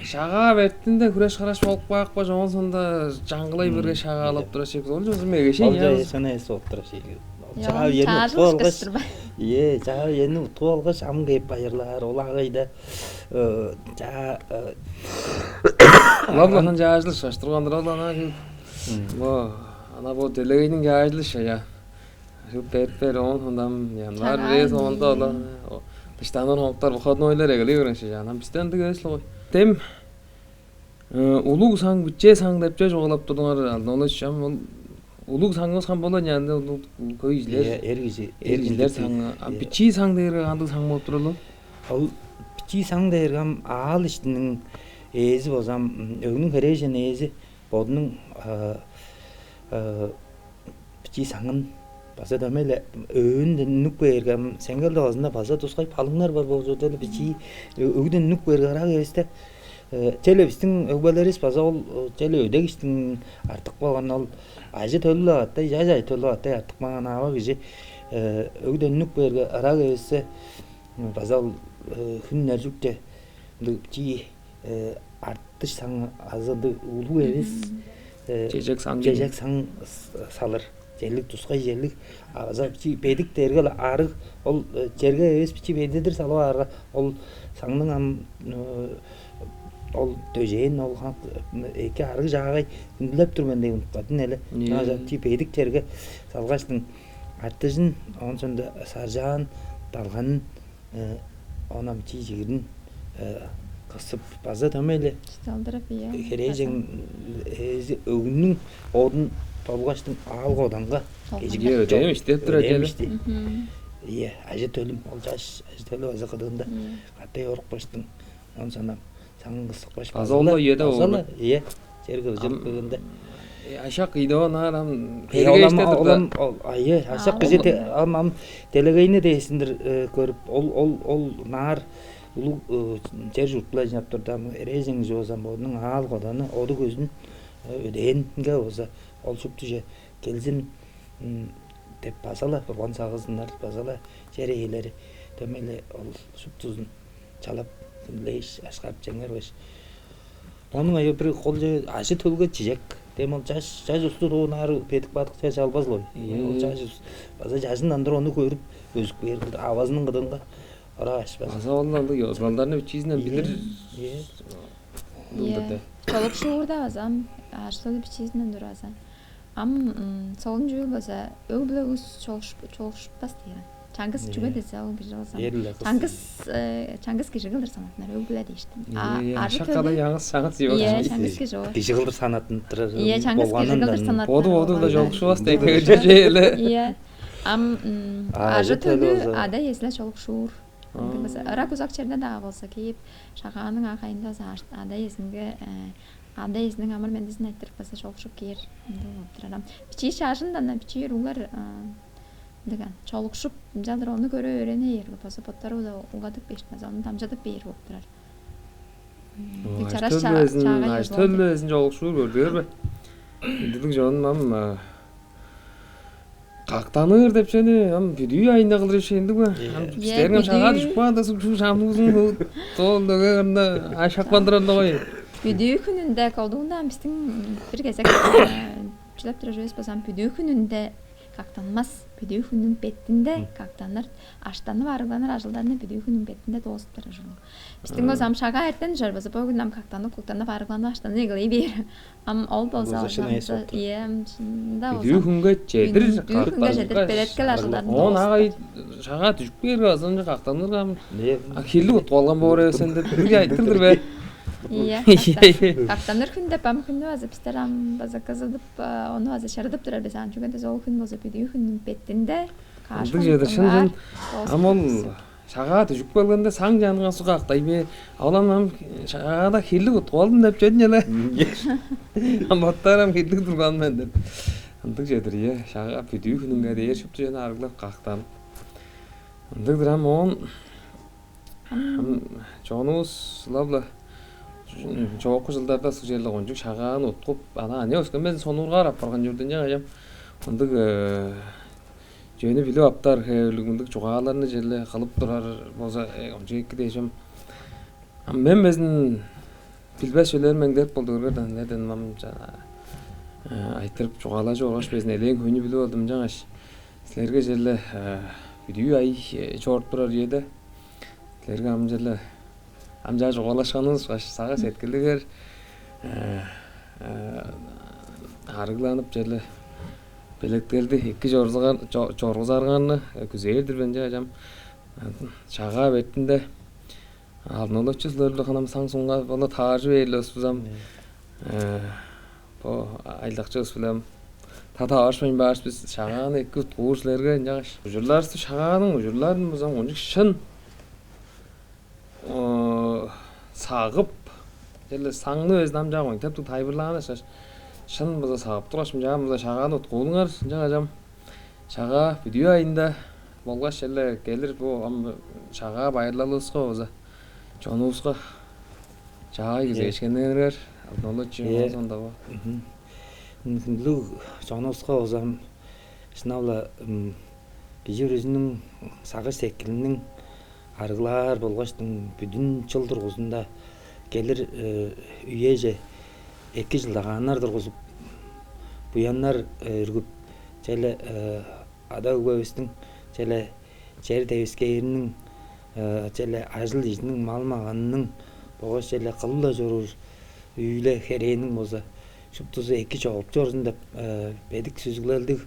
шаға беттинде күреш караш болуп калакпа жон сонда жаңгылай бирге шаға алып турашып ол жозу мегеше Олжо сана эсип турашып. Жаа yerine utku algıç. Ye, jaa yerine utku algıç am kep bayırlar. Ol agayda jaa Ладно, жаажлы шаштыргандыр ал ана. Во, ана бо делегейнин жаажлы шая. Şu perper on ondan yanlar reis onda ola. Dıştandan hoqtar выходнойлар эгеле şey анан бизден дегесле гой. Тем улуг саң бүтче саң деп жоголоп турдуңар алдына шам ол улуг саңыз хан болон янда улуг көйүзлер. Эргизлер саң бичи саң дегерге кандай саң болуп турулу? Ал бичи саң дегергем аал иштинин эзи болсам өгүнүн кережен эзи бодунун бичи саңын баса дамеле өүндөн нүк бергем сеңгел дагысында баса тускай палыңдар бар болсо деле бичи өгүдөн нүк бергара эсте телебистин өгбөлөрүс баса ол теле өдөгүштүн артык болгон ол ажы төлү аттай жай төлү аттай артык манган аба киши өгүдөн нүк берге ара эссе баса ол күн нержүкте бичи арттыш саң азынды улуу эбис Жежек саң салыр жерлик тускай жерлик аза бичи бедик дергел арык ол жерге эбис бичи бедидир салып арга ол саңдын ол төжейин ол эки арык жагай күндүлөп тургандай унуткатын эле аза бедик жерге салгачтын артыжын онсонда саржаан далганын онам бичи жигирин кысып база тамеле Жалдырып иә. кережең эзи өгүнүн одун толгаштын аалга оданга Ежиге өтөйм иштеп тура келе. Иә, ажы төлүм ол жаш ажы төлү аза кыдыгында каттай орукпаштын онсана саң кысык баш Азолла еда ол. Иә, жерге жылкыгында Ашак идон арам Олам айы ашак кызы амам делегейне дейсиндир көрүп ол нар улуу жер журтлар жинап турдам эрежең жозам бодунун аалга оданы оду көзүн өденге болсо ол шуптуже келзин деп басала болгон сагызындар басала жер ээлери төмеле ол шуптузун чалап лейш ашкап жеңербеш онун ая бир кол же ажы төлгө чижек тем ол жаш усту нары петик батык чач албас лой ол жаш база жашын андыр ону көрүп өзүк берди авазынын кыдынга арашпас Аза олнанды ёзгалдарны бичизинен билир. Иә. Чолук шуурда азам ашталы бичизинен дураза. Ам солун жыл баса өглө үс чолушпас деген. Чаңгыс чуга десе ол бир болсам. Чаңгыс кишигилдир санатынар өглө дейишти. Ашакада яңыз жөө. Иә, чаңгыс киши. кишигилдир санатын тырыр Иә, чаңгыс кишигилдир санатынар. Боду да жолукшубас деген жееле. Иә. Ам ажы төлү ада эсле чолук шуур. Рак узак черде дагы болсо кейип шагаанын акайында ада эсинге ада эсинин амыр мендесин айттырып баса чолукшуп кийер болуп турарам. Бичи шашында бичи рулар деген чолукшуп жадыр ону көрө өрөнөйер болсо поттары да угатып бештмез аны тамжатып бейер болуп турар. Төлөзүн жолукшуур көрдүрбү? Дидик жонун Кактаныр деп сени ам видео айында кылдырып шендиби? Стериң шага түшпа да шу шамдыгын тол дөгөрүндө ашакпандырында кой. Видео күнүндө колдугунда биздин бир кезек жилеп тура жүрөбүз болсам видео күнүндө кактанмас büdüğü günün bettinde kaktanlar aştanı varılanır ajıllarını büdüğü günün bettinde dostlar ajılı. Bizden gözüm şaka erten jarbazı bu gündem kaktanı kultanı varılanı aştanı yıgılıyı bir. Am ol bolsa Bolsa ne soktu? iya şunda olsa. Büdüğü günge jedir Büdüğü günge jedir beletkel ajıllarını Он dostlar. агай шагаа түшүп берип азанча кактаныр гам. Ne? Келип отуп калган болор сен деп бирге айтырдыр бе. Iya. Kaktanlar günde pam günde vazı pisteram bazı kazıdıp onu vazı şarıdıp durar biz çünkü de zor gün vazı büdüğü günün bettinde Андык жерде шын амол шагаа түшүп келгенде саң жанган суу кактай бе. Алам шагаада келип отуп калдым деп жедин эле. Аматтарам келип турган мен деп. Андык жерде я шага бүдүү күнүнгө дээр шупту жана арыглап кактанып. Андык драм он жонус лабла жогорку жылдарда ушул жерде конжук шагааны уткуп анан не өскөн мен сону карап барган жерден жагажам. Андык жөнү билип аптар өлүгүндүк жугааларны жерде калып турар болсо конжук эки дешим. Мен безин билбес элер меңдеп болду көргөн неден мам жана айтырып жугаала жоргош безин элең көйнү билип алдым жагаш. Силерге жерде видео ай чорт турар жерде. Силерге ам жерде амжа жугаалашканыбыз баш сага сеткилдигер арыгланып жерде белектерди эки жоргузарганны күзөйдүрбен жагажам. Шага бетинде Alnolacızlarla hanım Samsung'a bana tarih veriyoruz bizim. Bu aylakçız filan. Tata açmayın bari biz şağanı iki tuğuşlarga incaş. Ucurlar su şağanın ucurların bizim oncuk şın sağıp jelе саңны өз намжагын тепти тайбырлааны шын биза сагып турашым жагам биза шагааны уткуулуңар жагажам. Шага видео айында болгош эле келир бу шага байырлалыбызга биза Jonusga жаай кезешкендер алнолочу сонда ба. Лу Jonusга озам сынавла бижер өзүнүн сагыш секилинин арыглар болгоштун бүдүн жыл тургузунда келир үйеже 2 жылдаганар тургузуп буяннар үргүп желе ада көбөбүздүн желе жер дебискеринин желе ажыл ижинин малмаганынын богош желе кылла жорур үйле херенин болсо шуптузу 2 чогуп жорун деп бедик сүзгүлөлдүк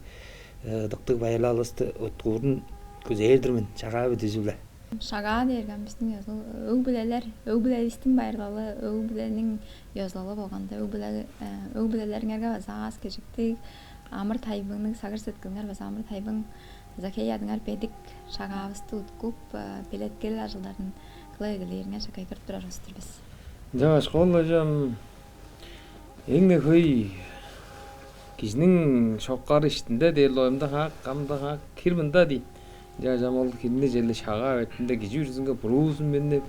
дыктык байырлалысты өткөрүн көзөйдүрмүн чагабы түзүлө. Шага дерген биздин өбүлелистин байырлалы өбүленин жазылалы болгондо өбүлелериңерге базаас кежиктик амыр тайбыңның сагыр сеткилиңер база амыр тайбың Zakeyadıngar bedik şagabızdı utkup biletkeli ajıldарын kılaygılıyırına şakay kırıp durar ostır biz. Жаш коллажам эңне хөй кишинин шоккары иштинде дел оюмда камда кирминда дейт. Жажам ол кинде желе шага бетинде кижи жүзүнгө буруусун мендеп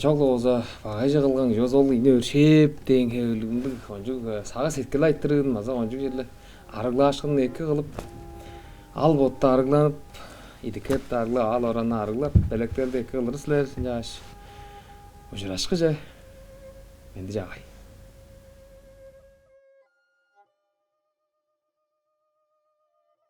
жолозо багажы кылган жозол ине өршеп деген хебилигимди конжук сага сеткил айттырдым маза конжук желе арыглашкын эки кылып Al botta arıglanıp, idiket arıgla, al oranı arıglap, beleklerdi eki kılırısılar, jaş. Ucuraşkıca, mendi jagay.